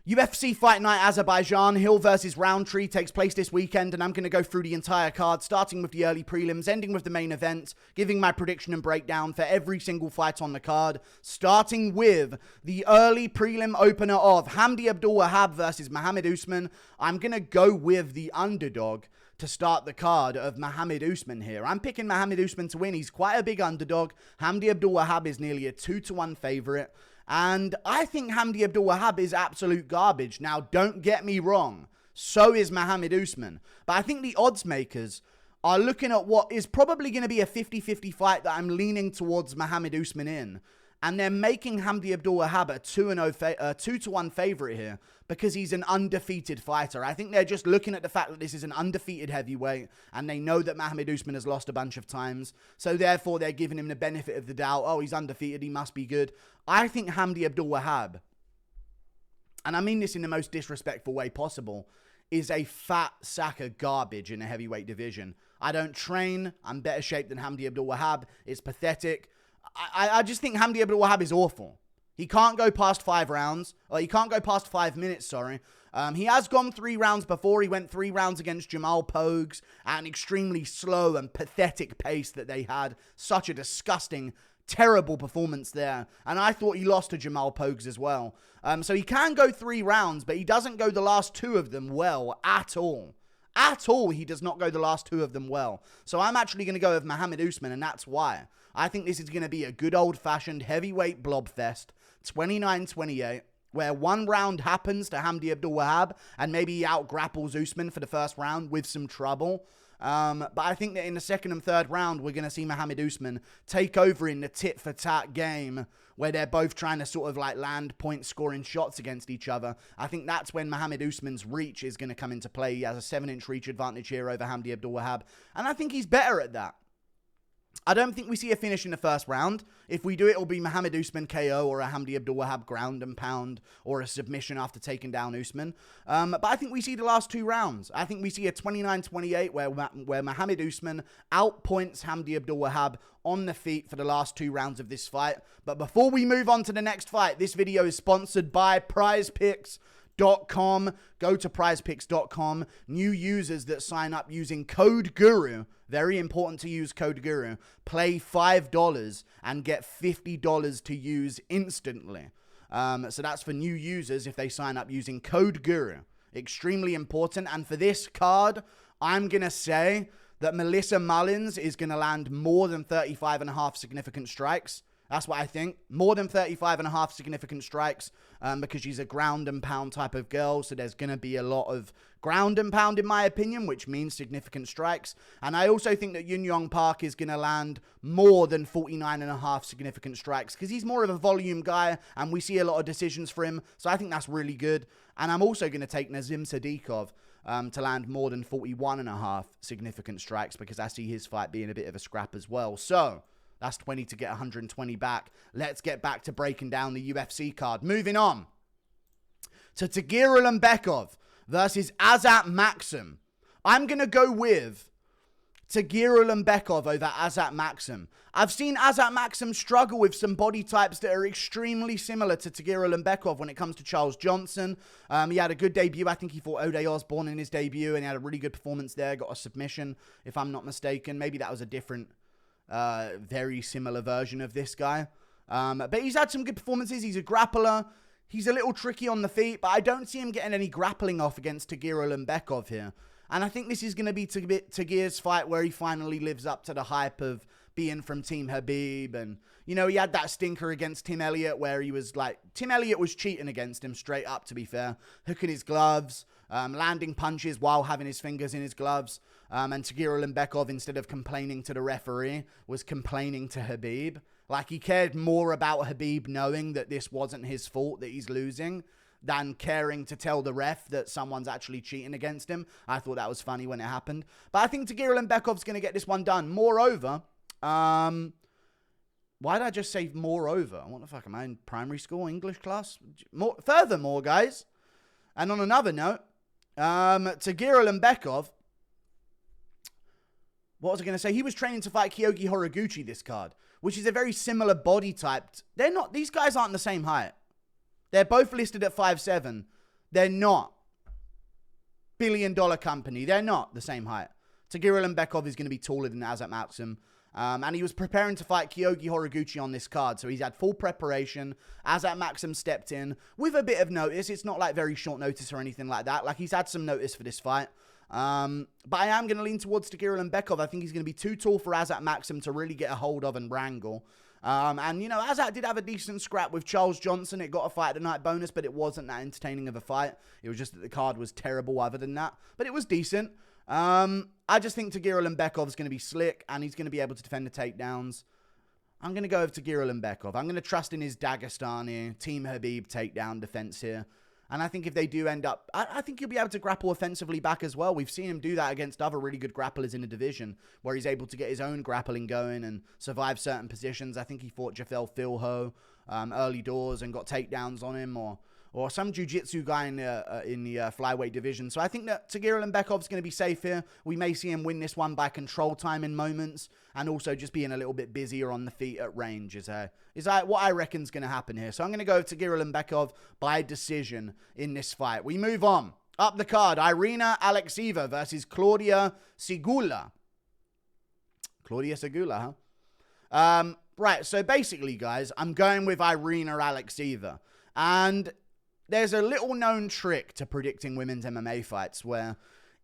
UFC Fight Night Azerbaijan, Hill versus Rountree takes place this weekend, and I'm going to go through the entire card, starting with the early prelims, ending with the main event, giving my prediction and breakdown for every single fight on the card, starting with the early prelim opener of Hamdy Abdelwahab versus Mohammed Usman. I'm going to go with the underdog to start the card of Mohammed Usman here. I'm picking Mohammed Usman to win. He's quite a big underdog. Hamdy Abdelwahab is nearly a 2-1 favorite. And I think Hamdy Abdelwahab is absolute garbage. Now, don't get me wrong. So is Mohammed Usman. But I think the odds makers are looking at what is probably going to be a 50-50 fight that I'm leaning towards Mohammed Usman in. And they're making Hamdy Abdelwahab a 2-1 favorite here because he's an undefeated fighter. I think they're just looking at the fact that this is an undefeated heavyweight and they know that Mohammed Usman has lost a bunch of times. So therefore, they're giving him the benefit of the doubt. Oh, he's undefeated. He must be good. I think Hamdy Abdelwahab, and I mean this in the most disrespectful way possible, is a fat sack of garbage in the heavyweight division. I don't train. I'm better shape than Hamdy Abdelwahab. It's pathetic. I just think Hamdy Abdelwahab is awful. He can't go past 5 rounds. Or he can't go past 5 minutes, sorry. He has gone 3 rounds before. He went 3 rounds against Jamahal Pogues at an extremely slow and pathetic pace that they had. Such a disgusting, terrible performance there. And I thought he lost to Jamahal Pogues as well. So he can go 3 rounds, but he doesn't go the last 2 of them well at all. At all, he does not go the last 2 of them well. So I'm actually going to go with Mohammed Usman, and that's why. I think this is going to be a good old-fashioned heavyweight blobfest, 29-28, where 1 round happens to Hamdy Abdelwahab, and maybe he out-grapples Usman for the first round with some trouble. But I think that in the 2nd and 3rd round, we're going to see Mohammed Usman take over in the tit-for-tat game, where they're both trying to sort of like land point-scoring shots against each other. I think that's when Mohammed Usman's reach is going to come into play. He has a 7-inch reach advantage here over Hamdy Abdelwahab, and I think he's better at that. I don't think we see a finish in the 1st round. If we do, it'll be Mohammed Usman KO or a Hamdy Abdelwahab ground and pound or a submission after taking down Usman. But I think we see the last 2 rounds. I think we see a 29-28 where Mohammed Usman outpoints Hamdy Abdelwahab on the feet for the last 2 rounds of this fight. But before we move on to the next fight, this video is sponsored by PrizePicks.com. Go to prizepicks.com. New users that sign up using code GURU, very important to use code GURU, play $5 and get $50 to use instantly. So that's for new users if they sign up using code GURU. Extremely important. And for this card, I'm going to say that Melissa Mullins is going to land more than 35.5 significant strikes. That's what I think. More than 35.5 significant strikes because she's a ground and pound type of girl. So there's going to be a lot of ground and pound in my opinion, which means significant strikes. And I also think that Yun-Jong Park is going to land more than 49.5 significant strikes because he's more of a volume guy and we see a lot of decisions for him. So I think that's really good. And I'm also going to take Nazim Sadikov to land more than 41.5 significant strikes because I see his fight being a bit of a scrap as well. So that's 20 to get 120 back. Let's get back to breaking down the UFC card. Moving on to Tagir Ulanbekov versus Azat Maksum. I'm going to go with Tagir Ulanbekov over Azat Maksum. I've seen Azat Maksum struggle with some body types that are extremely similar to Tagir Ulanbekov when it comes to Charles Johnson. He had a good debut. I think he fought Ode Osborne in his debut and he had a really good performance there. Got a submission, if I'm not mistaken. Maybe that was a different very similar version of this guy. But he's had some good performances. He's a grappler. He's a little tricky on the feet, but I don't see him getting any grappling off against Tagir Ulanbekov here. And I think this is going to be Tagir's fight where he finally lives up to the hype of being from Team Khabib. And, you know, he had that stinker against Tim Elliott where he was like, Tim Elliott was cheating against him straight up, to be fair. Hooking his gloves, landing punches while having his fingers in his gloves. And Tagir Ulanbekov, instead of complaining to the referee, was complaining to Khabib. Like, he cared more about Khabib knowing that this wasn't his fault that he's losing than caring to tell the ref that someone's actually cheating against him. I thought that was funny when it happened. But I think Tagir Ulanbekov's going to get this one done. Moreover, why did I just say moreover? What the fuck, am I in primary school English class? Furthermore, guys, and on another note, Tagir Ulanbekov, what was I going to say? He was training to fight Kyoji Horiguchi this card, which is a very similar body type. These guys aren't the same height. They're both listed at 5'7". They're not. Billion-dollar company. They're not the same height. Tagir Ulanbekov is going to be taller than Azat Maksum. And he was preparing to fight Kyogi Horiguchi on this card. So he's had full preparation. Azat Maksum stepped in with a bit of notice. It's not like very short notice or anything like that. Like, he's had some notice for this fight. But I am going to lean towards Tagir Ulanbekov. I think he's going to be too tall for Azat Maksum to really get a hold of and wrangle. And, you know, Azat did have a decent scrap with Charles Johnson. It got a fight at the night bonus, but it wasn't that entertaining of a fight. It was just that the card was terrible other than that. But it was decent. I just think Tagir Ulanbekov is going to be slick, and he's going to be able to defend the takedowns. I'm going to go with Tagir Ulanbekov. I'm going to trust in his Dagestani Team Habib takedown defense here. And I think if they do end up, I think he'll be able to grapple offensively back as well. We've seen him do that against other really good grapplers in the division, where he's able to get his own grappling going and survive certain positions. I think he fought Jafel Filho early doors and got takedowns on him, or some jiu-jitsu guy in the flyweight division. So I think that Tagir Ulanbekov's going to be safe here. We may see him win this one by control time in moments, and also just being a little bit busier on the feet at range is what I reckon is going to happen here. So I'm going to go with Tagir Ulanbekov by decision in this fight. We move on. Up the card, Irina Alekseeva versus Klaudia Sygula. Klaudia Sygula, huh? Right, so basically, guys, I'm going with Irina Alekseeva. And there's a little known trick to predicting women's MMA fights where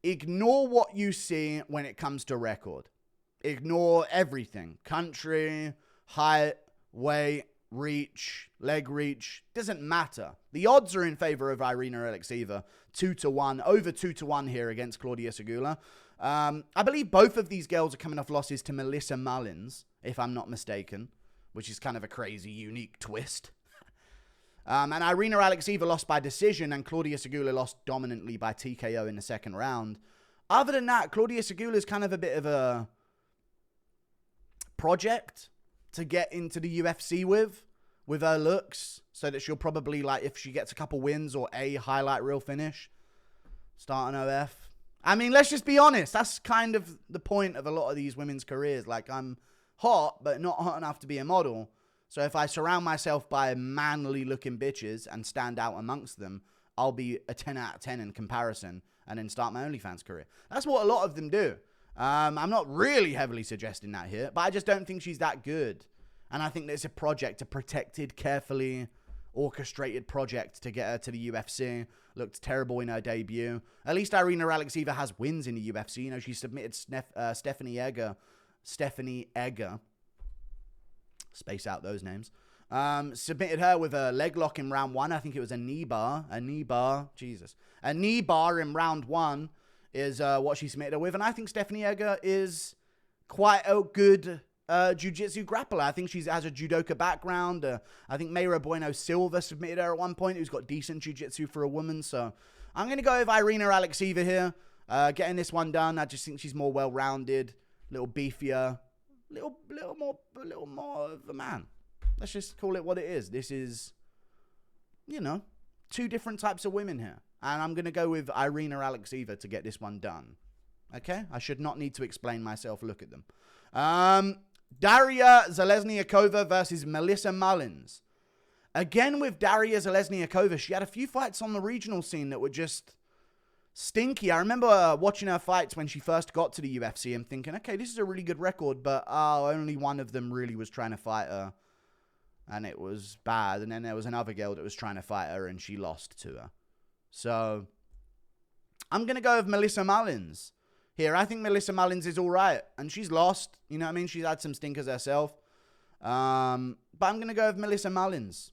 ignore what you see when it comes to record. Ignore everything. Country, height, weight, reach, leg reach. Doesn't matter. The odds are in favor of Irina Alekseeva. 2-1. Over 2-1 here against Klaudia Sygula. I believe both of these girls are coming off losses to Melissa Mullins, if I'm not mistaken, which is kind of a crazy, unique twist. And Irina Alekseeva lost by decision, and Klaudia Sygula lost dominantly by TKO in the second round. Other than that, Klaudia Sygula is kind of a bit of a project to get into the UFC with her looks, so that she'll probably, like, if she gets a couple wins or a highlight reel finish, start an OF. I mean, let's just be honest. That's kind of the point of a lot of these women's careers. Like, I'm hot, but not hot enough to be a model. So if I surround myself by manly-looking bitches and stand out amongst them, I'll be a 10 out of 10 in comparison and then start my OnlyFans career. That's what a lot of them do. I'm not really heavily suggesting that here, but I just don't think she's that good. And I think that it's a project, a protected, carefully orchestrated project to get her to the UFC. Looked terrible in her debut. At least Irina Alekseeva has wins in the UFC. You know, she submitted Stephanie Egger. Space out those names. Submitted her with a leg lock in round 1. I think it was a knee bar. A knee bar in round 1 is what she submitted her with. And I think Stephanie Egger is quite a good jiu-jitsu grappler. I think she has a judoka background. I think Mayra Bueno Silva submitted her at one point, who's got decent jiu-jitsu for a woman. So I'm going to go with Irina Alekseeva here. Getting this one done. I just think she's more well-rounded, a little beefier, a little more of a man. Let's just call it what it is. This is, you know, two different types of women here. And I'm going to go with Irina Alekseeva to get this one done. Okay? I should not need to explain myself. Look at them. Darya Zeleznyakova versus Melissa Mullins. Again with Darya Zeleznyakova, she had a few fights on the regional scene that were just stinky. I remember watching her fights when she first got to the UFC and thinking, okay, this is a really good record, but only one of them really was trying to fight her, and it was bad. And then there was another girl that was trying to fight her, and she lost to her. So I'm going to go with Melissa Mullins here. I think Melissa Mullins is all right, and she's lost. You know what I mean? She's had some stinkers herself. But I'm going to go with Melissa Mullins.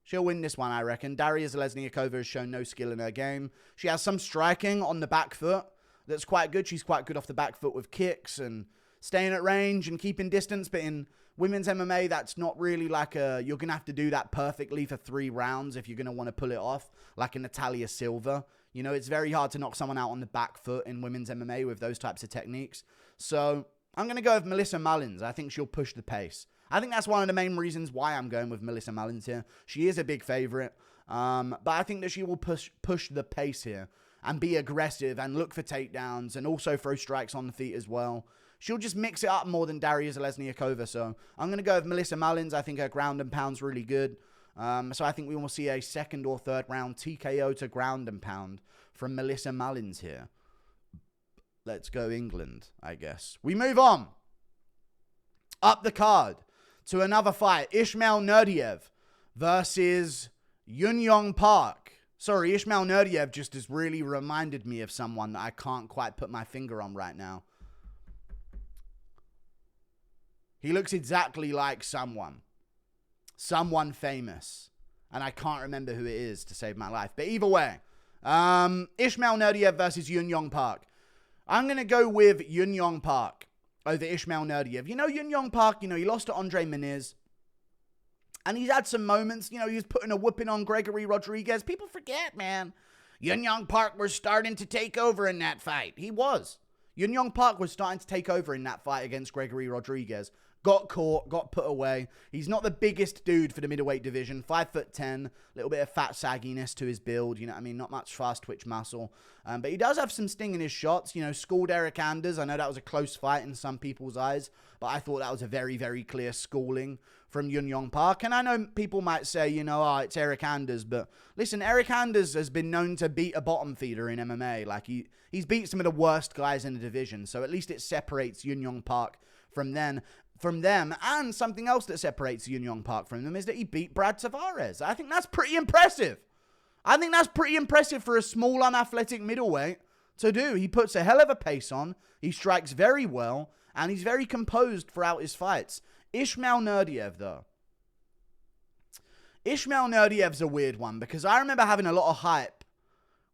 She'll win this one, I reckon. Darya Zeleznyakova has shown no skill in her game. She has some striking on the back foot that's quite good. She's quite good off the back foot with kicks and staying at range and keeping distance. But in women's MMA, that's not really like you're going to have to do that perfectly for 3 rounds if you're going to want to pull it off, like a Natalia Silva. You know, it's very hard to knock someone out on the back foot in women's MMA with those types of techniques. So I'm going to go with Melissa Mullins. I think she'll push the pace. I think that's one of the main reasons why I'm going with Melissa Mullins here. She is a big favorite, but I think that she will push the pace here and be aggressive and look for takedowns and also throw strikes on the feet as well. She'll just mix it up more than Darya Zeleznyakova, so I'm going to go with Melissa Mullins. I think her ground and pound's really good. So I think we will see a second or third round TKO to ground and pound from Melissa Mullins here. Let's go England, I guess. We move on. Up the card to another fight. Ismail Naurdiev versus Yun-Jong Park. Sorry, Ismail Naurdiev just has really reminded me of someone that I can't quite put my finger on right now. He looks exactly like someone. Someone famous. And I can't remember who it is to save my life. But either way, Ismail Naurdiev versus Yun-Jong Park. I'm going to go with Yun-Jong Park over Ismail Naurdiev. You know, Yun-Jong Park, he lost to Andre Muniz. And he's had some moments, he was putting a whooping on Gregory Rodriguez. People forget, man. Yun-Jong Park was starting to take over in that fight. He was. Yun-Jong Park was starting to take over in that fight against Gregory Rodriguez. Got caught, got put away. He's not the biggest dude for the middleweight division. 5'10", a little bit of fat sagginess to his build. You know what I mean? Not much fast twitch muscle. But he does have some sting in his shots. Schooled Eric Anders. I know that was a close fight in some people's eyes. But I thought that was a very, very clear schooling from Yun-Jong Park. And I know people might say, it's Eric Anders. But listen, Eric Anders has been known to beat a bottom feeder in MMA. Like, he's beat some of the worst guys in the division. So at least it separates Yun-Jong Park from them. And something else that separates Yun-Jong Park from them is that he beat Brad Tavares. I think that's pretty impressive. I think that's pretty impressive for a small, unathletic middleweight to do. He puts a hell of a pace on. He strikes very well. And he's very composed throughout his fights. Ismail Naurdiev, though. Ismail Naurdiev's a weird one because I remember having a lot of hype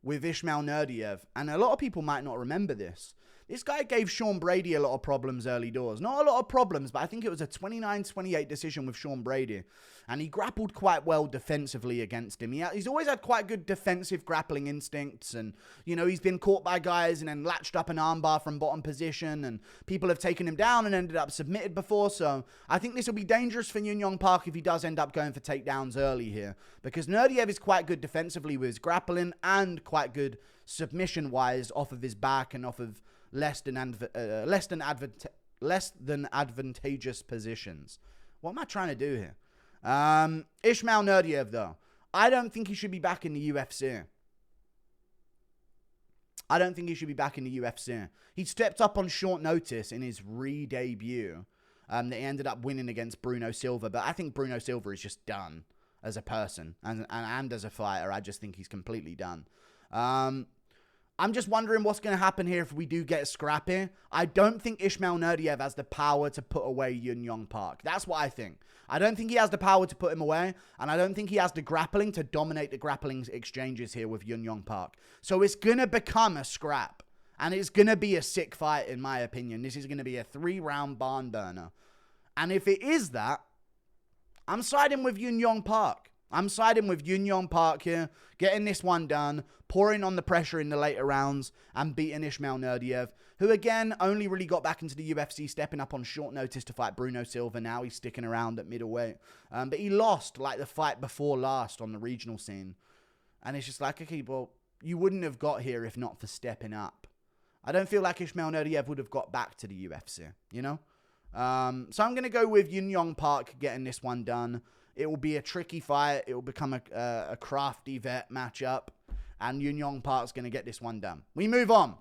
with Ismail Naurdiev. And a lot of people might not remember this. This guy gave Sean Brady a lot of problems early doors. Not a lot of problems, but I think it was a 29-28 decision with Sean Brady. And he grappled quite well defensively against him. He's always had quite good defensive grappling instincts. And, he's been caught by guys and then latched up an armbar from bottom position. And people have taken him down and ended up submitted before. So I think this will be dangerous for Yun-Jong Park if he does end up going for takedowns early here. Because Naurdiev is quite good defensively with his grappling and quite good submission-wise off of his back and off of less than advantageous positions. What am I trying to do here? Ismail Naurdiev, though. I don't think he should be back in the UFC. He stepped up on short notice in his re-debut. That he ended up winning against Bruno Silva. But I think Bruno Silva is just done as a person. And as a fighter, I just think he's completely done. I'm just wondering what's going to happen here if we do get scrappy. I don't think Ismail Naurdiev has the power to put away Yun-Jong Park. That's what I think. I don't think he has the power to put him away, and I don't think he has the grappling to dominate the grappling exchanges here with Yun-Jong Park. So it's going to become a scrap, and it's going to be a sick fight, in my opinion. This is going to be a 3-round barn burner. And if it is that, I'm siding with Yun-Jong Park. I'm siding with Yun-Jong Park here, getting this one done, pouring on the pressure in the later rounds, and beating Ismail Naurdiev, who again only really got back into the UFC, stepping up on short notice to fight Bruno Silva. Now he's sticking around at middleweight. But he lost like the fight before last on the regional scene. And it's just like, okay, well, you wouldn't have got here if not for stepping up. I don't feel like Ismail Naurdiev would have got back to the UFC, So I'm going to go with Yun-Jong Park getting this one done. It will be a tricky fight. It will become a crafty vet matchup. And Yun-Jong Park's going to get this one done. We move on.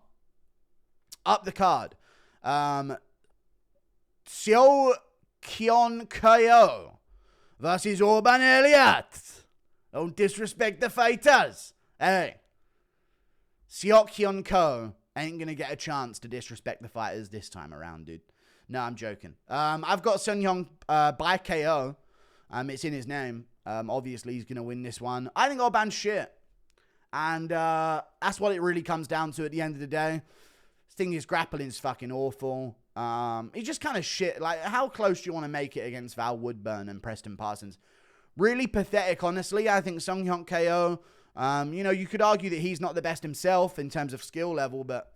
Up the card. Seok-Hyeon versus Oban Elliott. Don't disrespect the fighters. Hey. Seok-Hyeon ain't going to get a chance to disrespect the fighters this time around, dude. No, I'm joking. I've got Seok-Hyeon by KO. It's in his name. Obviously, he's going to win this one. I think Oban's shit. And that's what it really comes down to at the end of the day. This thing is grappling's fucking awful. He's just kind of shit. Like, how close do you want to make it against Val Woodburn and Preston Parsons? Really pathetic, honestly. I think Seok-Hyeon KO, you could argue that he's not the best himself in terms of skill level, but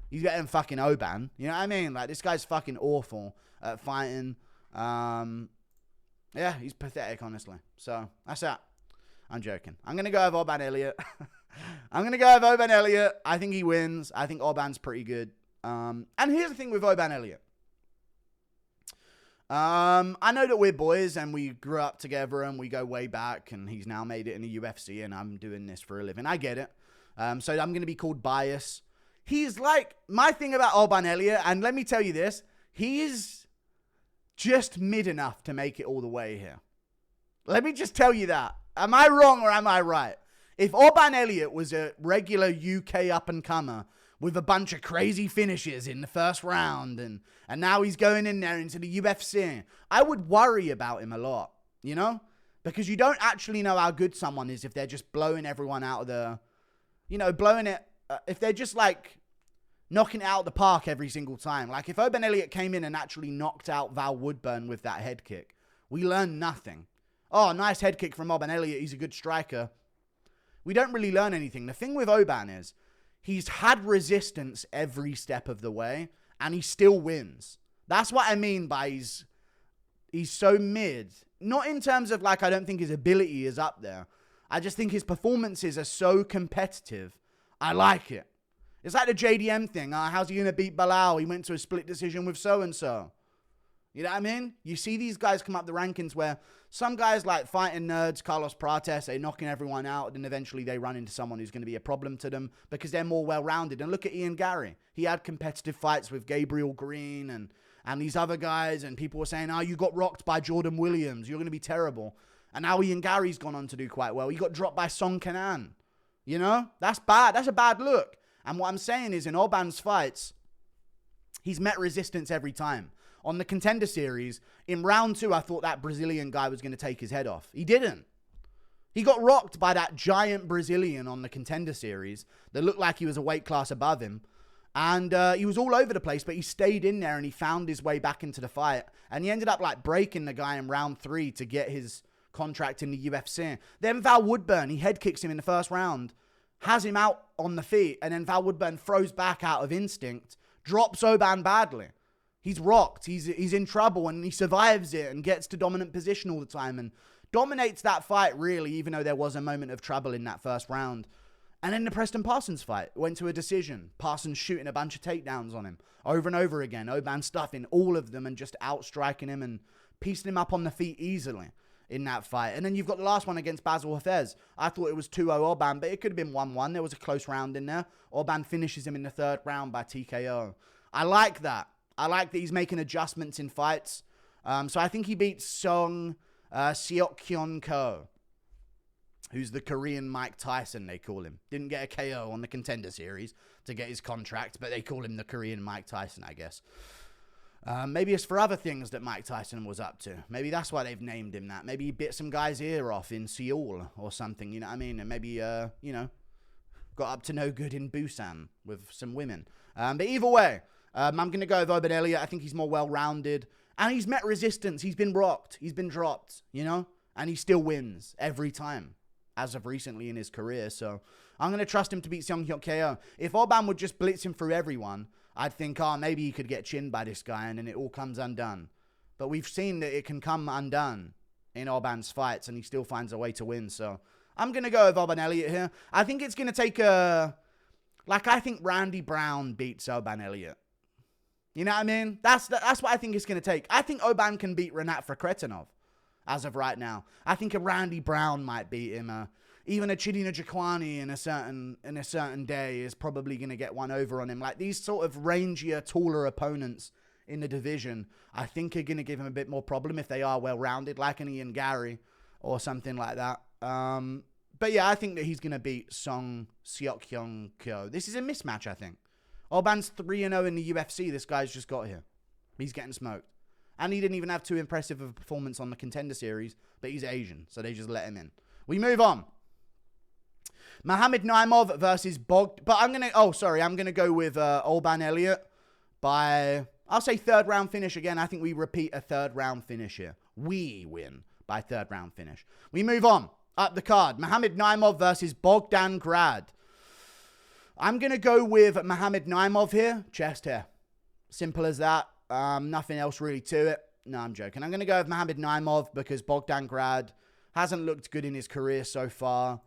he's better than fucking Oban. You know what I mean? Like, this guy's fucking awful at fighting. Yeah, he's pathetic, honestly. So, that's that. I'm joking. I'm going to go with Oban Elliott. I think he wins. I think Oban's pretty good. And here's the thing with Oban Elliott. I know that we're boys and we grew up together and we go way back, and he's now made it in the UFC and I'm doing this for a living. I get it. So I'm going to be called bias. He's like, my thing about Oban Elliott, and let me tell you this, he's just mid enough to make it all the way here. Let me just tell you that. Am I wrong or am I right? If Oban Elliott was a regular UK up-and-comer with a bunch of crazy finishes in the first round, and now he's going in there into the UFC, I would worry about him a lot, you know? Because you don't actually know how good someone is if they're just blowing everyone out of the, you know, blowing it, if they're just like knocking it out of the park every single time. Like if Oban Elliott came in and actually knocked out Val Woodburn with that head kick, we learn nothing. Oh, nice head kick from Oban Elliott, he's a good striker. We don't really learn anything. The thing with Oban is, he's had resistance every step of the way, and he still wins. That's what I mean by he's so mid. Not in terms of, like, I don't think his ability is up there. I just think his performances are so competitive. I like it. It's like the JDM thing. How's he going to beat Bilal? He went to a split decision with so-and-so. You know what I mean? You see these guys come up the rankings where some guys like fighting nerds, Carlos Prates, they're knocking everyone out, and eventually they run into someone who's going to be a problem to them because they're more well-rounded. And look at Ian Gary. He had competitive fights with Gabriel Green and these other guys, and people were saying, oh, you got rocked by Jordan Williams. You're going to be terrible. And now Ian Gary's gone on to do quite well. He got dropped by Song Kanan. You know? That's bad. That's a bad look. And what I'm saying is, in Oban's fights, he's met resistance every time. On the Contender Series, in round 2, I thought that Brazilian guy was going to take his head off. He didn't. He got rocked by that giant Brazilian on the Contender Series that looked like he was a weight class above him. And he was all over the place, but he stayed in there and he found his way back into the fight. And he ended up like breaking the guy in round 3 to get his contract in the UFC. Then Val Woodburn, he head kicks him in the first round, has him out on the feet, and then Val Woodburn throws back out of instinct, drops Oban badly. He's rocked. He's in trouble, and he survives it and gets to dominant position all the time and dominates that fight, really, even though there was a moment of trouble in that first round. And then the Preston Parsons fight went to a decision. Parsons shooting a bunch of takedowns on him over and over again. Oban stuffing all of them and just outstriking him and piecing him up on the feet easily in that fight. And then you've got the last one against Basil Hafez. I thought it was 2-0 Oban, but it could have been 1-1. There was a close round in there. Oban finishes him in the third round by TKO. I like that. I like that he's making adjustments in fights. So I think he beats Seok-Hyeon Ko, who's the Korean Mike Tyson, they call him. Didn't get a KO on the Contender Series to get his contract, but they call him the Korean Mike Tyson, I guess. Maybe it's for other things that Mike Tyson was up to. Maybe that's why they've named him that. Maybe he bit some guy's ear off in Seoul or something, you know what I mean? And maybe, got up to no good in Busan with some women. But either way, I'm going to go with Oban Elliott. I think he's more well-rounded. And he's met resistance. He's been rocked. He's been dropped, you know? And he still wins every time, as of recently in his career. So I'm going to trust him to beat Seok-Hyeon. If Oban would just blitz him through everyone, I'd think, maybe he could get chinned by this guy and then it all comes undone. But we've seen that it can come undone in Oban's fights and he still finds a way to win. So I'm going to go with Oban Elliott here. I think it's going to take I think Randy Brown beats Oban Elliott. You know what I mean? That's what I think it's going to take. I think Oban can beat Rinat Fakretinov as of right now. I think a Randy Brown might beat him. Even a Chidina Jaquani in a certain day is probably going to get one over on him. Like these sort of rangier, taller opponents in the division, I think are going to give him a bit more problem if they are well-rounded, like an Ian Gary or something like that. But yeah, I think that he's going to beat Seok-Hyeon Ko. This is a mismatch, I think. Oban's 3-0 in the UFC. This guy's just got here. He's getting smoked. And he didn't even have too impressive of a performance on the Contender Series, but he's Asian, so they just let him in. We move on. Mohammed Naimov versus Bogdan. But I'm going to go with Oban Elliott by, I'll say third round finish again. I think we repeat a third round finish here. We win by third round finish. We move on. Up the card. Mohammed Naimov versus Bogdan Grad. I'm going to go with Mohammed Naimov here. Chest hair. Simple as that. Nothing else really to it. No, I'm joking. I'm going to go with Mohammed Naimov because Bogdan Grad hasn't looked good in his career so far.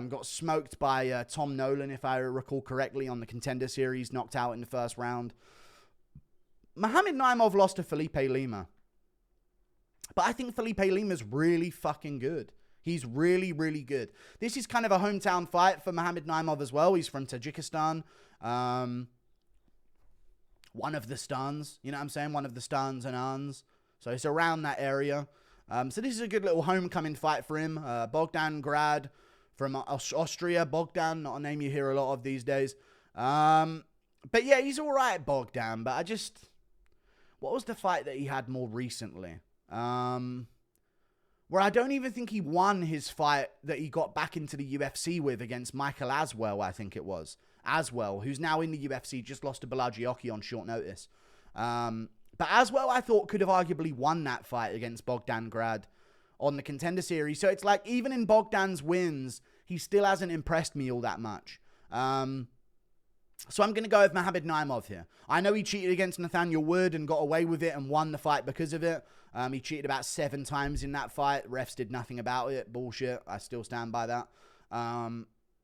Got smoked by Tom Nolan, if I recall correctly, on the Contender Series. Knocked out in the first round. Mohammed Naimov lost to Felipe Lima. But I think Felipe Lima's really fucking good. He's really, really good. This is kind of a hometown fight for Mohammed Naimov as well. He's from Tajikistan. One of the Stans. You know what I'm saying? One of the Stans and Ans. So it's around that area. So this is a good little homecoming fight for him. Bogdan Grad from Austria. Bogdan, not a name you hear a lot of these days. But yeah, he's all right, Bogdan. But what was the fight that he had more recently? Where I don't even think he won his fight that he got back into the UFC with against Michael Aswell, I think it was. Aswell, who's now in the UFC, just lost to Balaji Oki on short notice. But Aswell, I thought, could have arguably won that fight against Bogdan Grad on the Contender Series. So it's like, even in Bogdan's wins, he still hasn't impressed me all that much. So I'm going to go with Mohammed Naimov here. I know he cheated against Nathaniel Wood and got away with it and won the fight because of it. He cheated about 7 times in that fight. Refs did nothing about it. Bullshit. I still stand by that.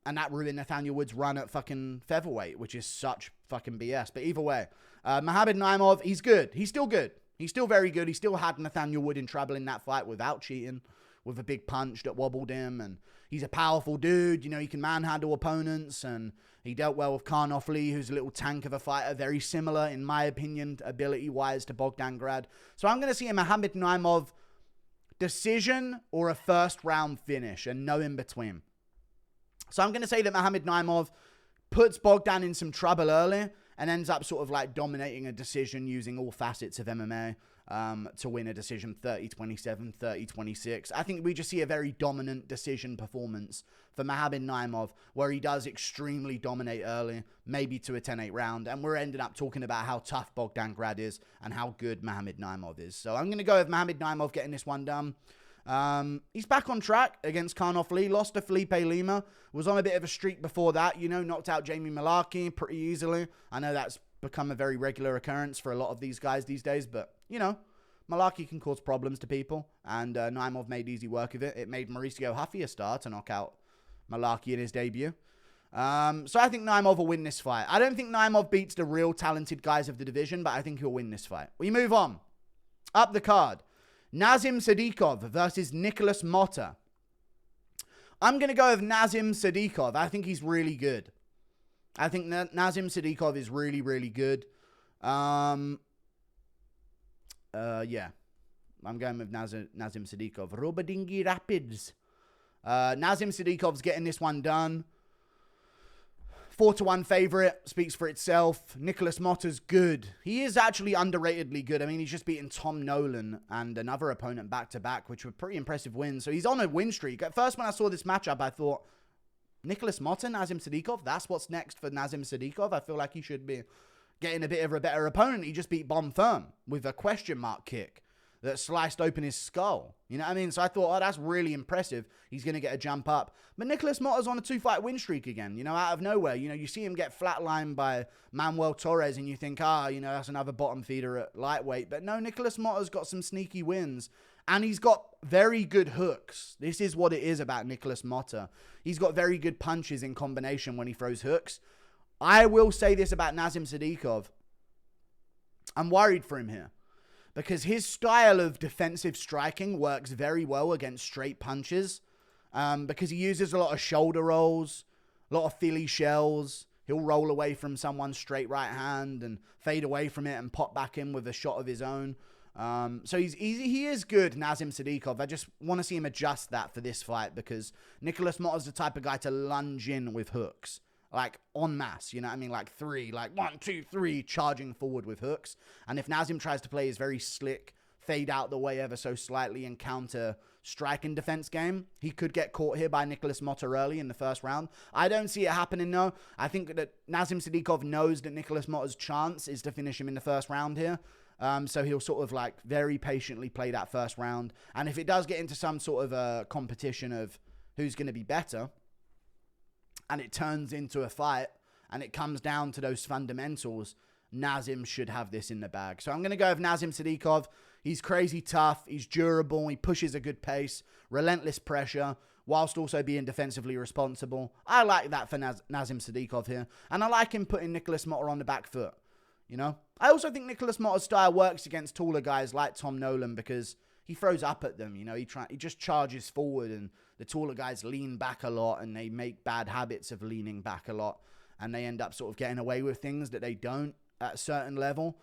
And that ruined Nathaniel Wood's run at fucking featherweight, which is such fucking BS. But either way, Mohammed Naimov, he's good. He's still good. He's still very good. He still had Nathaniel Wood in trouble in that fight without cheating, with a big punch that wobbled him. And he's a powerful dude. You know, he can manhandle opponents. And he dealt well with Khan Offley, who's a little tank of a fighter. Very similar, in my opinion, ability-wise to Bogdan Grad. So I'm going to see a Mohammed Naimov decision or a first-round finish and no in between. So I'm going to say that Mohammed Naimov puts Bogdan in some trouble early and ends up sort of like dominating a decision using all facets of MMA to win a decision 30-27, 30-26. I think we just see a very dominant decision performance for Mohammed Naimov, where he does extremely dominate early, maybe to a 10-8 round, and we're ending up talking about how tough Bogdan Grad is and how good Mohammed Naimov is. So I'm going to go with Mohammed Naimov getting this one done. He's back on track against Khan Offley, lost to Felipe Lima, was on a bit of a streak before that, you know, knocked out Jamie Malarkey pretty easily. I know that's become a very regular occurrence for a lot of these guys these days, but, you know, Malarkey can cause problems to people, and Naimov made easy work of it. It made Mauricio Huffy a star to knock out Malarkey in his debut. So I think Naimov will win this fight. I don't think Naimov beats the real talented guys of the division, but I think he'll win this fight. We move on. Up the card. Nazim Sadikov versus Nicholas Motta. I'm going to go with Nazim Sadikov. I think he's really good. I think Nazim Sadikov is really, really good. Yeah. I'm going with Nazim Sadikov. Robadingi Rapids. Nazim Sadikov's getting this one done. 4-1 favorite, speaks for itself. Nicholas Motta's good. He is actually underratedly good. I mean, he's just beaten Tom Nolan and another opponent back-to-back, which were pretty impressive wins. So he's on a win streak. At first, when I saw this matchup, I thought, Nicholas Motta, Nazim Sadikov, that's what's next for Nazim Sadikov. I feel like he should be getting a bit of a better opponent. He just beat Bon Firm with a question mark kick that sliced open his skull. You know what I mean? So I thought, oh, that's really impressive. He's going to get a jump up. But Nicholas Motta's on a 2-fight win streak again, you know, out of nowhere. You know, you see him get flatlined by Manuel Torres and you think, you know, that's another bottom feeder at lightweight. But no, Nicholas Motta's got some sneaky wins. And he's got very good hooks. This is what it is about Nicholas Motta. He's got very good punches in combination when he throws hooks. I will say this about Nazim Sadikov. I'm worried for him here, because his style of defensive striking works very well against straight punches, because he uses a lot of shoulder rolls, a lot of Philly shells. He'll roll away from someone's straight right hand and fade away from it and pop back in with a shot of his own. So he is good, Nazim Sadikov. I just want to see him adjust that for this fight, because Nicholas Motta's the type of guy to lunge in with hooks. Like, en masse, you know what I mean? Like 3, like 1, 2, 3, charging forward with hooks. And if Nazim tries to play his very slick, fade out the way ever so slightly and counter strike and defense game, he could get caught here by Nicholas Motta early in the first round. I don't see it happening, though. I think that Nazim Sadikov knows that Nicholas Motta's chance is to finish him in the first round here. So he'll sort of like very patiently play that first round. And if it does get into some sort of a competition of who's going to be better, and it turns into a fight, and it comes down to those fundamentals, Nazim should have this in the bag. So I'm going to go with Nazim Sadikov. He's crazy tough. He's durable. He pushes a good pace. Relentless pressure, whilst also being defensively responsible. I like that for Nazim Sadikov here. And I like him putting Nicholas Motta on the back foot. You know? I also think Nicholas Motta's style works against taller guys like Tom Nolan, because he throws up at them. You know, he just charges forward, and the taller guys lean back a lot, and they make bad habits of leaning back a lot, and they end up sort of getting away with things that they don't at a certain level.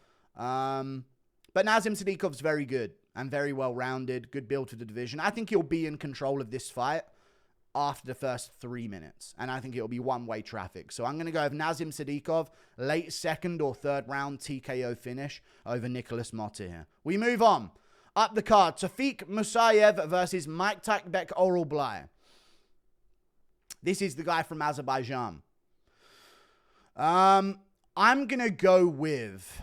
But Nazim Sadikov's very good and very well-rounded, good build to the division. I think he'll be in control of this fight after the first 3 minutes, and I think it'll be one-way traffic. So I'm going to go with Nazim Sadikov, late second or third round TKO finish over Nicholas Motta here. We move on. Up the card, Tafik Musayev versus Maiktakbek Orolbai. This is the guy from Azerbaijan. I'm going to go with...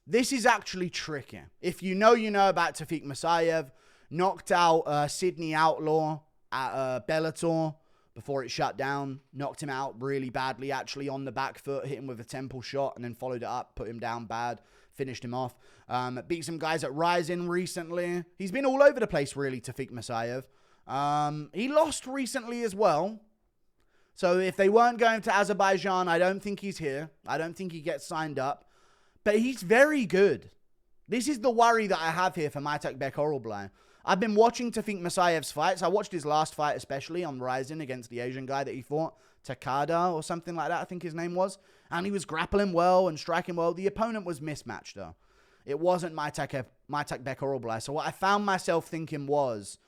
This is actually tricky. If you know, you know about Tafik Musayev. Knocked out Sydney Outlaw at Bellator before it shut down. Knocked him out really badly, actually, on the back foot. Hit him with a temple shot and then followed it up. Put him down bad. Finished him off. Beat some guys at Ryzen recently. He's been all over the place, really, Tafik Musayev. He lost recently as well. So if they weren't going to Azerbaijan, I don't think he's here. I don't think he gets signed up. But he's very good. This is the worry that I have here for Maiktakbek Orolbai. I've been watching Tafik Musayev's fights. I watched his last fight especially on Ryzen against the Asian guy that he fought, Takada or something like that, I think his name was. And he was grappling well and striking well. The opponent was mismatched though. It wasn't Maiktakbek Orolbai. So what I found myself thinking was,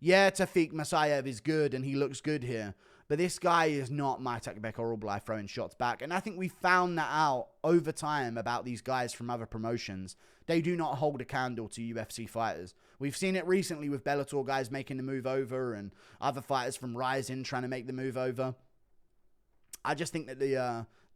yeah, Tafik Musayev is good and he looks good here. But this guy is not Maiktakbek Orolbai throwing shots back. And I think we found that out over time about these guys from other promotions. They do not hold a candle to UFC fighters. We've seen it recently with Bellator guys making the move over and other fighters from Ryzen trying to make the move over. I just think that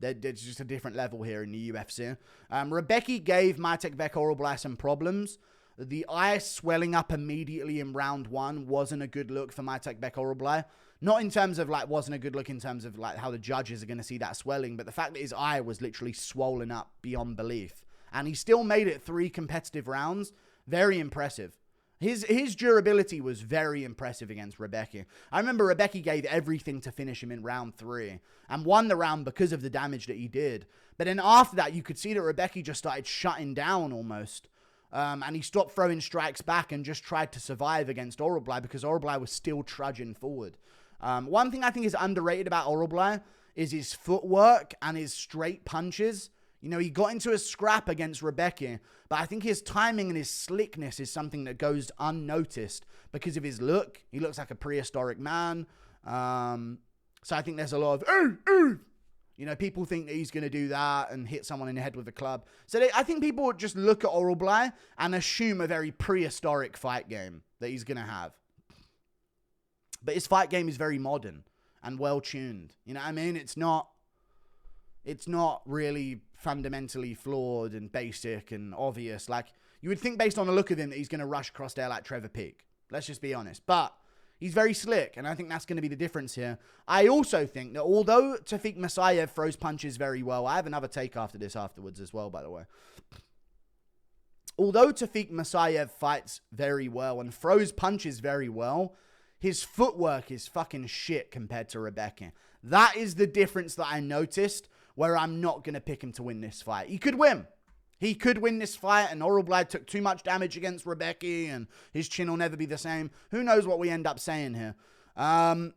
there's just a different level here in the UFC. Rebecki gave Maiktakbek Orolbai some problems. The eye swelling up immediately in round one wasn't a good look for Maiktakbek Orolbai. Not in terms of, wasn't a good look in terms of, how the judges are going to see that swelling, but the fact that his eye was literally swollen up beyond belief. And he still made it 3 competitive rounds. Very impressive. His durability was very impressive against Rebecki. I remember Rebecki gave everything to finish him in round 3 and won the round because of the damage that he did. But then after that, you could see that Rebecki just started shutting down almost. And he stopped throwing strikes back and just tried to survive against Orolbai because Orolbai was still trudging forward. One thing I think is underrated about Orolbai is his footwork and his straight punches. You know, he got into a scrap against Rebecki, but I think his timing and his slickness is something that goes unnoticed because of his look. He looks like a prehistoric man. So I think there's a lot of, you know, people think that he's going to do that and hit someone in the head with a club. So I think people would just look at Orolbai and assume a very prehistoric fight game that he's going to have. But his fight game is very modern and well-tuned. You know what I mean? It's not really fundamentally flawed and basic and obvious. You would think based on the look of him that he's going to rush across there like Trevor Peake. Let's just be honest. But he's very slick, and I think that's going to be the difference here. I also think that although Tafik Musayev throws punches very well, I have another take after this afterwards as well, by the way. Although Tafik Musayev fights very well and throws punches very well, his footwork is fucking shit compared to Rebecki. That is the difference that I noticed where I'm not going to pick him to win this fight. He could win. He could win this fight, and Orolbai took too much damage against Rebecki, and his chin will never be the same. Who knows what we end up saying here. But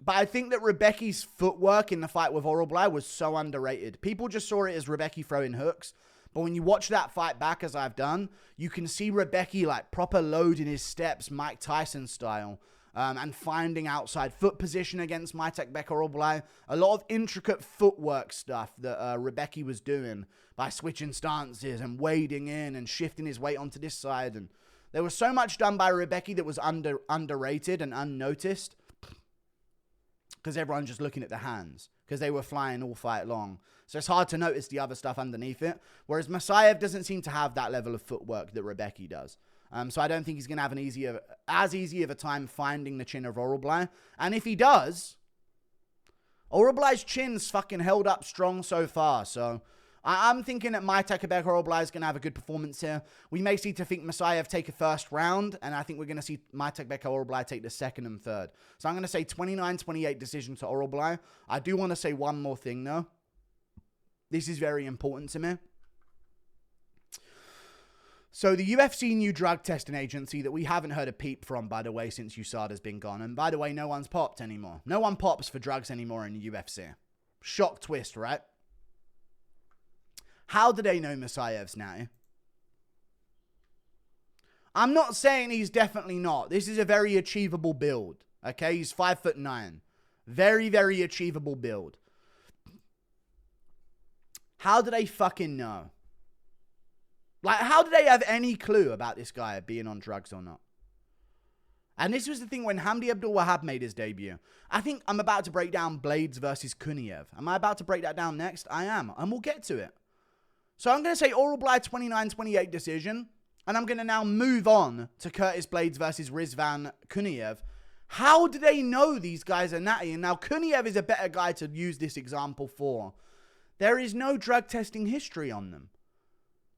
I think that Rebecki's footwork in the fight with Orolbai was so underrated. People just saw it as Rebecki throwing hooks. But when you watch that fight back, as I've done, you can see Rebecki proper loading his steps, Mike Tyson style. And finding outside foot position against Maiktakbek Orolbai. A lot of intricate footwork stuff that Rebecki was doing by switching stances and wading in and shifting his weight onto this side. And there was so much done by Rebecki that was underrated and unnoticed because everyone's just looking at the hands because they were flying all fight long. So it's hard to notice the other stuff underneath it. Whereas Musayev doesn't seem to have that level of footwork that Rebecki does. So I don't think he's going to have as easy of a time finding the chin of Orolbai. And if he does, Orolbai's chin's fucking held up strong so far. So I'm thinking that Maiktakbek Orolbai is going to have a good performance here. We may see Tafik Musayev take a first round, and I think we're going to see Maiktakbek Orolbai take the second and third. So I'm going to say 29-28 decision to Orolbai. I do want to say one more thing, though. This is very important to me. So the UFC new drug testing agency that we haven't heard a peep from, by the way, since USADA's been gone. And by the way, no one's popped anymore. No one pops for drugs anymore in the UFC. Shock twist, right? How do they know Musayev's now? I'm not saying he's definitely not. This is a very achievable build. Okay, he's 5'9". Very, very achievable build. How do they fucking know? Like, how do they have any clue about this guy being on drugs or not? And this was the thing when Hamdy Abdelwahab made his debut. I think I'm about to break down Blaydes versus Kuniev. Am I about to break that down next? I am, and we'll get to it. So I'm going to say Orolbai 29-28 decision, and I'm going to now move on to Curtis Blaydes versus Rizvan Kuniev. How do they know these guys are natty? And now Kuniev is a better guy to use this example for. There is no drug testing history on them.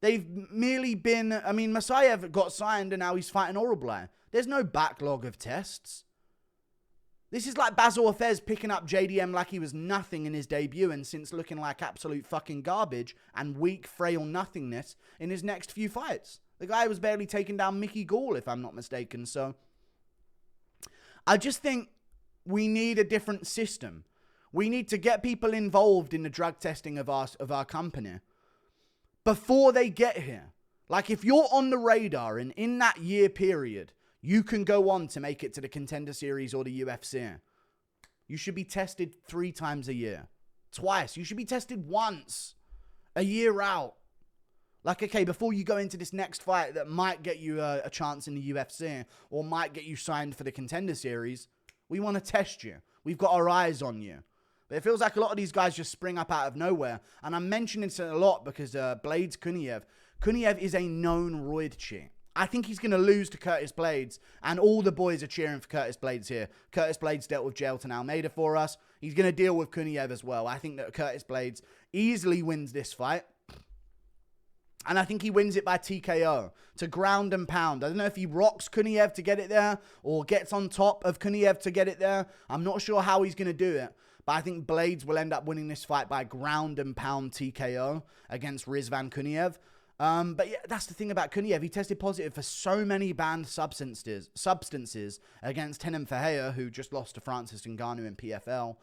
They've merely been, I mean, Musayev got signed and now he's fighting Orolbai. There's no backlog of tests. This is like Basil Fez picking up JDM like he was nothing in his debut and since looking like absolute fucking garbage and weak, frail nothingness in his next few fights. The guy was barely taking down Mickey Gall, if I'm not mistaken. So I just think we need a different system. We need to get people involved in the drug testing of our company before they get here. Like, if you're on the radar and in that year period, you can go on to make it to the Contender Series or the UFC, you should be tested 3 times a year. Twice. You should be tested once a year out. Like, okay, before you go into this next fight that might get you a chance in the UFC or might get you signed for the Contender Series, we want to test you. We've got our eyes on you. But it feels like a lot of these guys just spring up out of nowhere. And I'm mentioning this a lot because Blaydes Kuniev. Kuniev is a known roid cheat. I think he's going to lose to Curtis Blaydes. And all the boys are cheering for Curtis Blaydes here. Curtis Blaydes dealt with Jailton Almeida for us. He's going to deal with Kuniev as well. I think that Curtis Blaydes easily wins this fight. And I think he wins it by TKO, to ground and pound. I don't know if he rocks Kuniev to get it there or gets on top of Kuniev to get it there. I'm not sure how he's going to do it. But I think Blaydes will end up winning this fight by ground and pound TKO against Rizvan Kuniev. But yeah, that's the thing about Kuniev. He tested positive for so many banned substances against Henem Fahea, who just lost to Francis Ngannou in PFL.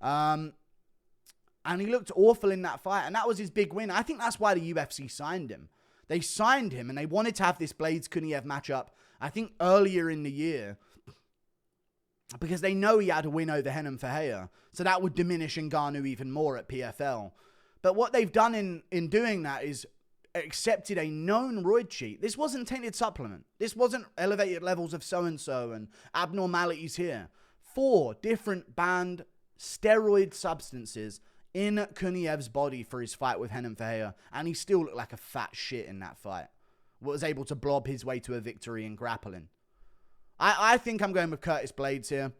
And he looked awful in that fight. And that was his big win. I think that's why the UFC signed him. They signed him and they wanted to have this Blaydes-Kuniev matchup, I think, earlier in the year. Because they know he had a win over Henem Fahea. So that would diminish Ngannou even more at PFL. But what they've done in doing that is accepted a known roid cheat. This wasn't tainted supplement. This wasn't elevated levels of so-and-so and abnormalities here. 4 different banned steroid substances in Kuniev's body for his fight with Henem Fahea. And he still looked like a fat shit in that fight. Was able to blob his way to a victory in grappling. I think I'm going with Curtis Blaydes here.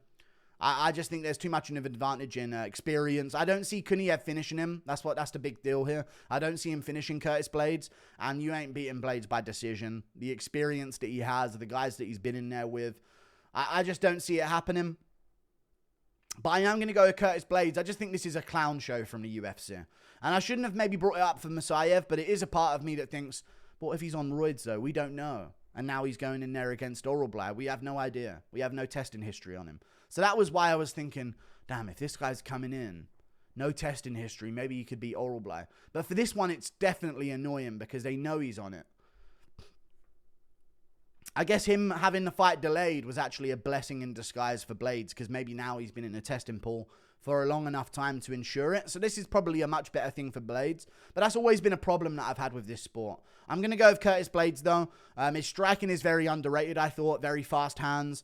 I just think there's too much of an advantage in experience. I don't see Kuniev finishing him. That's the big deal here. I don't see him finishing Curtis Blaydes. And you ain't beating Blaydes by decision. The experience that he has, the guys that he's been in there with, I just don't see it happening. But I am going to go with Curtis Blaydes. I just think this is a clown show from the UFC. And I shouldn't have maybe brought it up for Musayev, but it is a part of me that thinks, what if he's on roids though? We don't know. And now he's going in there against Orolbai. We have no idea. We have no testing history on him. So that was why I was thinking, damn, if this guy's coming in, no testing history, maybe he could beat Orolbai. But for this one, it's definitely annoying because they know he's on it. I guess him having the fight delayed was actually a blessing in disguise for Blaydes because maybe now he's been in a testing pool for a long enough time to ensure it. So this is probably a much better thing for Blaydes. But that's always been a problem that I've had with this sport. I'm going to go with Curtis Blaydes, though. His striking is very underrated, I thought. Very fast hands.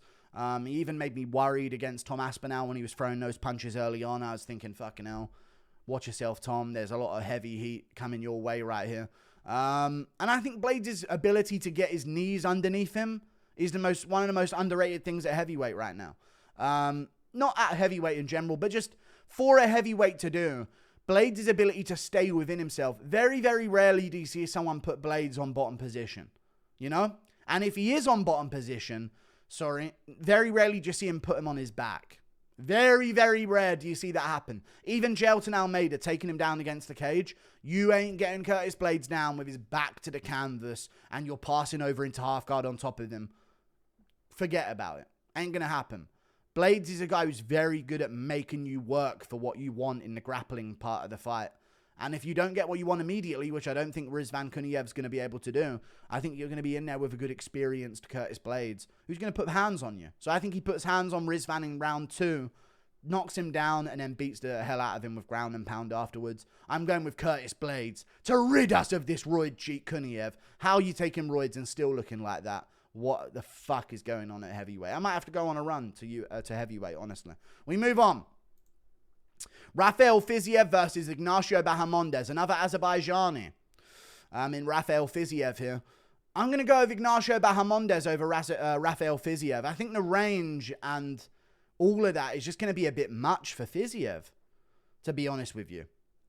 He even made me worried against Tom Aspinall when he was throwing those punches early on. I was thinking, fucking hell, watch yourself, Tom. There's a lot of heavy heat coming your way right here. And I think Blaydes' ability to get his knees underneath him is one of the most underrated things at heavyweight right now. Not at heavyweight in general, but just for a heavyweight to do. Blaydes' ability to stay within himself. Very, very rarely do you see someone put Blaydes on bottom position. You know? And if he is on bottom position, very rarely do you see him put him on his back. Very, very rare do you see that happen. Even Jailton Almeida taking him down against the cage. You ain't getting Curtis Blaydes down with his back to the canvas and you're passing over into half guard on top of him. Forget about it. Ain't going to happen. Blaydes is a guy who's very good at making you work for what you want in the grappling part of the fight. And if you don't get what you want immediately, which I don't think Rizvan Kuniyev's going to be able to do, I think you're going to be in there with a good experienced Curtis Blaydes, who's going to put hands on you. So I think he puts hands on Rizvan in round 2, knocks him down, and then beats the hell out of him with ground and pound afterwards. I'm going with Curtis Blaydes to rid us of this roid cheat Kuniev. How are you taking roids and still looking like that? What the fuck is going on at heavyweight? I might have to go on a run to heavyweight, honestly. We move on. Rafael Fiziev versus Ignacio Bahamondes, another Azerbaijani. In Rafael Fiziev here. I'm going to go with Ignacio Bahamondes over Rafael Fiziev. I think the range and all of that is just going to be a bit much for Fiziev, to be honest with you.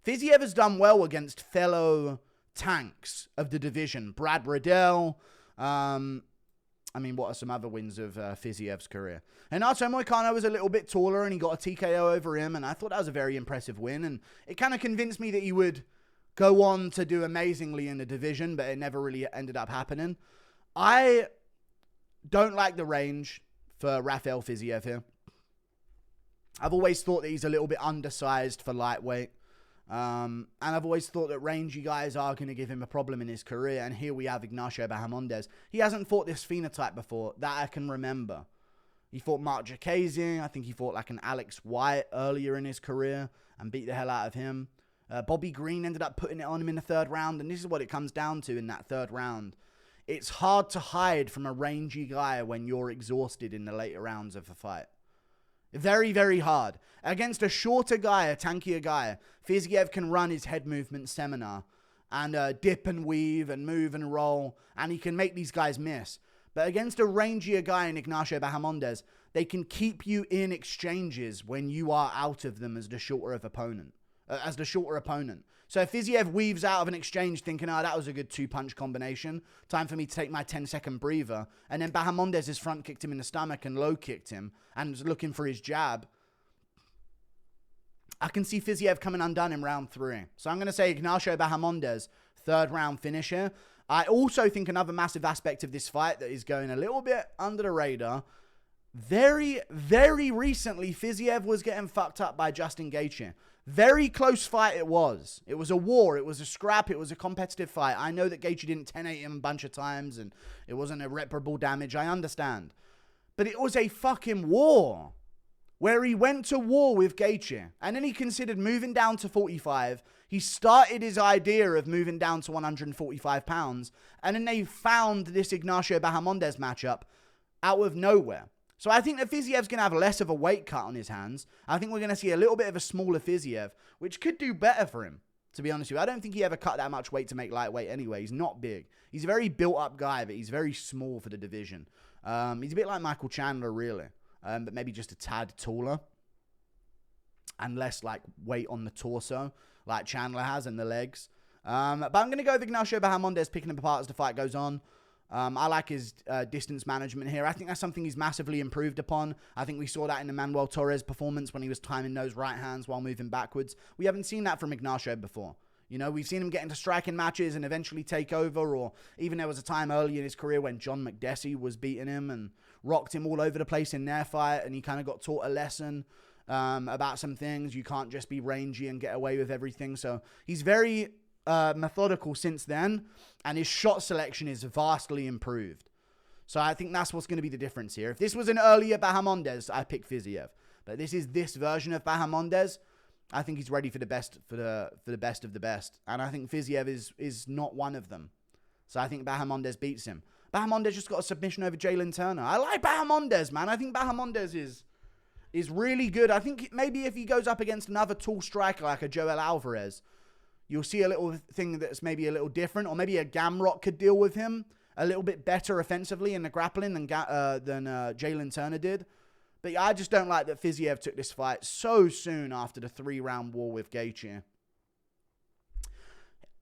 Fiziev has done well against fellow tanks of the division. Brad Riddell. What are some other wins of Fiziev's career? Renato Moicano was a little bit taller and he got a TKO over him, and I thought that was a very impressive win, and it kind of convinced me that he would go on to do amazingly in the division, but it never really ended up happening. I don't like the range for Rafael Fiziev here. I've always thought that he's a little bit undersized for lightweight. And I've always thought that rangy guys are going to give him a problem in his career. And here we have Ignacio Bahamondes. He hasn't fought this phenotype before that I can remember. He fought Mark Jacasian. I think he fought like an Alex White earlier in his career and beat the hell out of him. Bobby Green ended up putting it on him in the 3rd round. And this is what it comes down to in that 3rd round. It's hard to hide from a rangy guy when you're exhausted in the later rounds of a fight. Very, very hard. Against a shorter guy, a tankier guy, Fiziev can run his head movement seminar and dip and weave and move and roll, and he can make these guys miss. But against a rangier guy in Ignacio Bahamondes, they can keep you in exchanges when you are out of them as the shorter opponent. So if Fiziev weaves out of an exchange thinking, that was a good 2-punch combination, time for me to take my 10-second breather, and then Bahamondes has front kicked him in the stomach and low kicked him and was looking for his jab, I can see Fiziev coming undone in round 3. So I'm going to say Ignacio Bahamondes, 3rd round finish here. I also think another massive aspect of this fight that is going a little bit under the radar, very, very recently, Fiziev was getting fucked up by Justin Gaethje. Very close fight it was. It was a war. It was a scrap. It was a competitive fight. I know that Gaethje didn't 10-8 him a bunch of times and it wasn't irreparable damage. I understand. But it was a fucking war where he went to war with Gaethje and then he considered moving down to 45. He started his idea of moving down to 145 pounds and then they found this Ignacio Bahamondes matchup out of nowhere. So I think that Fiziev's going to have less of a weight cut on his hands. I think we're going to see a little bit of a smaller Fiziev, which could do better for him, to be honest with you. I don't think he ever cut that much weight to make lightweight anyway. He's not big. He's a very built-up guy, but he's very small for the division. He's a bit like Michael Chandler, really, but maybe just a tad taller and less like weight on the torso like Chandler has and the legs. But I'm going to go with Ignacio Bahamondes picking him apart as the fight goes on. I like his distance management here. I think that's something he's massively improved upon. I think we saw that in the Manuel Torres performance when he was timing those right hands while moving backwards. We haven't seen that from Ignacio before. You know, we've seen him get into striking matches and eventually take over, or even there was a time early in his career when John McDessie was beating him and rocked him all over the place in their fight, and he kind of got taught a lesson about some things. You can't just be rangy and get away with everything. So he's very methodical since then, and his shot selection is vastly improved. So I think that's what's going to be the difference here. If this was an earlier Bahamondes, I pick Fiziev, but this is this version of Bahamondes. I think he's ready for the best for the best of the best, and I think Fiziev is not one of them. So I think Bahamondes beats him. Bahamondes just got a submission over Jalen Turner. I like Bahamondes, man. I think Bahamondes is really good. I think maybe if he goes up against another tall striker like a Joel Alvarez, you'll see a little thing that's maybe a little different, or maybe a Gamrot could deal with him a little bit better offensively in the grappling than Jalen Turner did. But I just don't like that Fiziev took this fight so soon after the 3-round war with Gaethje.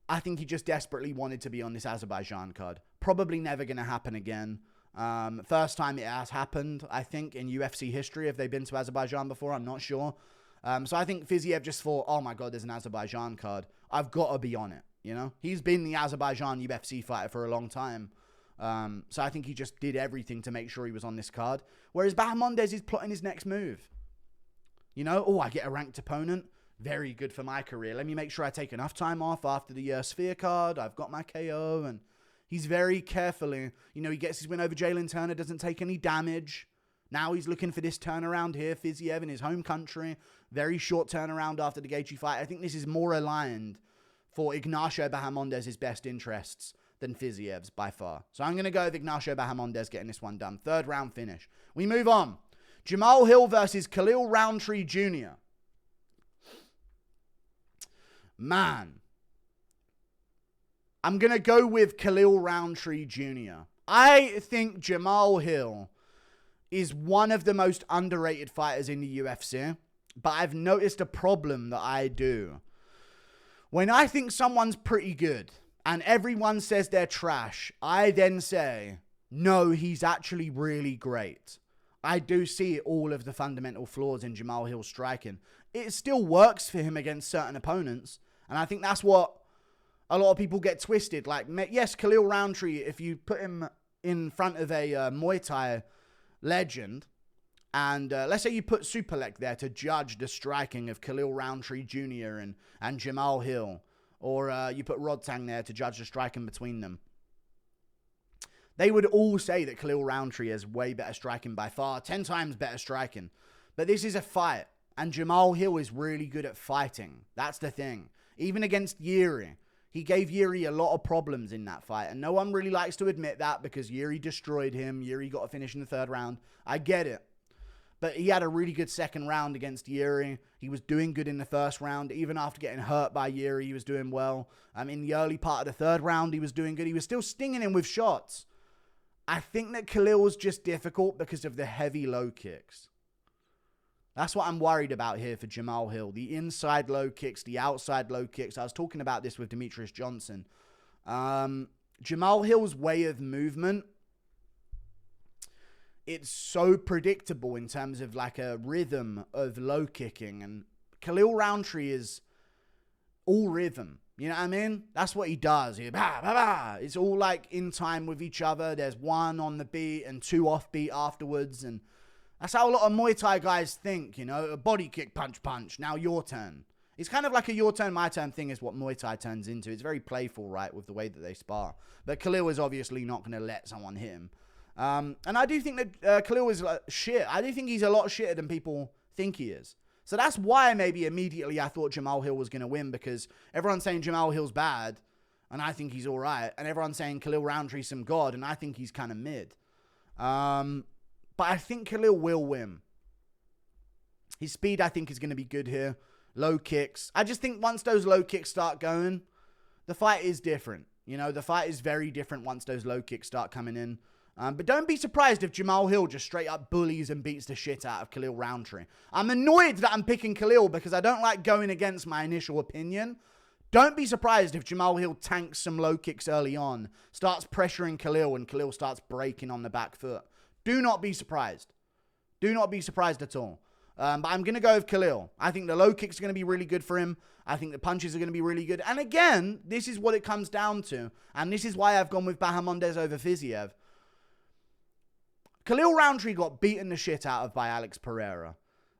I think he just desperately wanted to be on this Azerbaijan card. Probably never going to happen again. First time it has happened, I think, in UFC history. Have they been to Azerbaijan before? I'm not sure. So I think Fiziev just thought, oh my God, there's an Azerbaijan card. I've got to be on it, you know? He's been the Azerbaijan UFC fighter for a long time. So I think he just did everything to make sure he was on this card. Whereas Bahamondes is plotting his next move. You know, oh, I get a ranked opponent. Very good for my career. Let me make sure I take enough time off after the Sphere card. I've got my KO. And he's very carefully, you know, he gets his win over Jalen Turner, doesn't take any damage. Now he's looking for this turnaround here. Fiziev in his home country. Very short turnaround after the Gaethje fight. I think this is more aligned for Ignacio Bahamondes' best interests than Fiziev's by far. So I'm going to go with Ignacio Bahamondes getting this one done. Third round finish. We move on. Jamahal Hill versus Khalil Rountree Jr. Man. I'm going to go with Khalil Rountree Jr. I think Jamahal Hill is one of the most underrated fighters in the UFC. But I've noticed a problem that I do. When I think someone's pretty good and everyone says they're trash, I then say, no, he's actually really great. I do see all of the fundamental flaws in Jamahal Hill's striking. It still works for him against certain opponents. And I think that's what a lot of people get twisted. Like, yes, Khalil Rountree, if you put him in front of a Muay Thai legend, and let's say you put Superlek there to judge the striking of Khalil Rountree Jr. and Jamahal Hill, or you put Rodtang there to judge the striking between them, they would all say that Khalil Rountree has way better striking by far, 10 times better striking. But this is a fight, and Jamahal Hill is really good at fighting. That's the thing. Even against Yuri, he gave Yuri a lot of problems in that fight, and no one really likes to admit that because Yuri destroyed him. Yuri got a finish in the third round. I get it. But he had a really good second round against Yuri. He was doing good in the first round. Even after getting hurt by Yuri, he was doing well. In the early part of the third round, he was doing good. He was still stinging him with shots. I think that Khalil was just difficult because of the heavy low kicks. That's what I'm worried about here for Jamahal Hill. The inside low kicks, the outside low kicks. I was talking about this with Demetrius Johnson. Jamahal Hill's way of movement, it's so predictable in terms of like a rhythm of low kicking. And Khalil Rountree is all rhythm. You know what I mean? That's what he does. It's all like in time with each other. There's one on the beat and two off beat afterwards. And that's how a lot of Muay Thai guys think, you know? A body kick, punch, punch. Now your turn. It's kind of like a your turn, my turn thing is what Muay Thai turns into. It's very playful, right, with the way that they spar. But Khalil is obviously not going to let someone hit him. And I do think that Khalil is shit. I do think he's a lot shitter than people think he is. So that's why maybe immediately I thought Jamahal Hill was going to win, because everyone's saying Jamahal Hill's bad, and I think he's all right. And everyone's saying Khalil Rountree's some god, and I think he's kind of mid. But I think Khalil will win. His speed, I think, is going to be good here. Low kicks. I just think once those low kicks start going, the fight is different. You know, the fight is very different once those low kicks start coming in. But don't be surprised if Jamahal Hill just straight up bullies and beats the shit out of Khalil Rountree. I'm annoyed that I'm picking Khalil because I don't like going against my initial opinion. Don't be surprised if Jamahal Hill tanks some low kicks early on, starts pressuring Khalil, and Khalil starts breaking on the back foot. Do not be surprised. Do not be surprised at all. But I'm going to go with Khalil. I think the low kicks are going to be really good for him. I think the punches are going to be really good. And again, this is what it comes down to. And this is why I've gone with Bahamondes over Fiziev. Khalil Rountree got beaten the shit out of by Alex Pereira.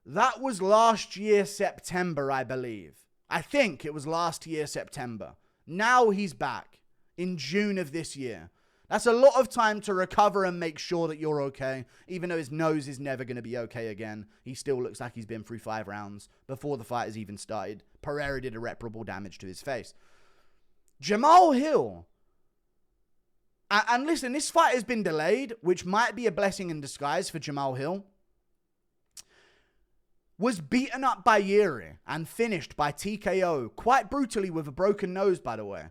That was last year, September, I believe. I think it was last year, September. Now he's back in June of this year. That's a lot of time to recover and make sure that you're okay, even though his nose is never going to be okay again. He still looks like he's been through 5 rounds before the fight has even started. Pereira did irreparable damage to his face. Jamahal Hill. And listen, this fight has been delayed, which might be a blessing in disguise for Jamahal Hill. Was beaten up by Yuri and finished by TKO, quite brutally with a broken nose, by the way,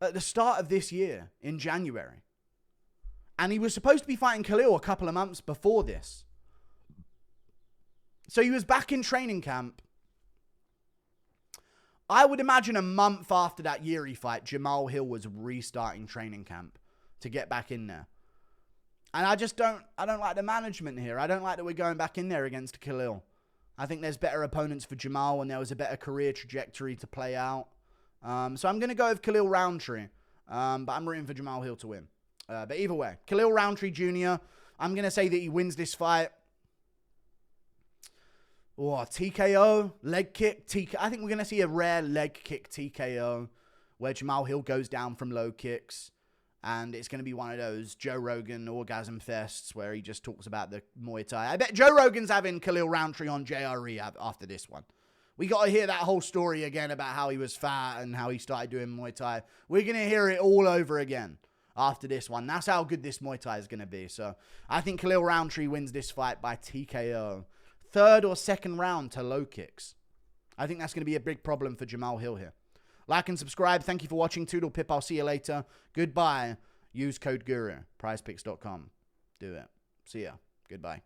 at the start of this year, in January. And he was supposed to be fighting Khalil a couple of months before this. So he was back in training camp. I would imagine a month after that Yuri fight, Jamahal Hill was restarting training camp to get back in there. And I don't like the management here. I don't like that we're going back in there against Khalil. I think there's better opponents for Jamahal and there was a better career trajectory to play out. So I'm going to go with Khalil Rountree. But I'm rooting for Jamahal Hill to win. But either way, Khalil Rountree Jr., I'm going to say that he wins this fight. Oh, TKO, leg kick, I think we're going to see a rare leg kick TKO where Jamahal Hill goes down from low kicks. And it's going to be one of those Joe Rogan orgasm fests where he just talks about the Muay Thai. I bet Joe Rogan's having Khalil Rountree on JRE after this one. We got to hear that whole story again about how he was fat and how he started doing Muay Thai. We're going to hear it all over again after this one. That's how good this Muay Thai is going to be. So I think Khalil Rountree wins this fight by TKO. Third or second round to low kicks. I think that's going to be a big problem for Jamahal Hill here. Like and subscribe. Thank you for watching. Toodle Pip. I'll see you later. Goodbye. Use code GURU. PrizePicks.com. Do it. See ya. Goodbye.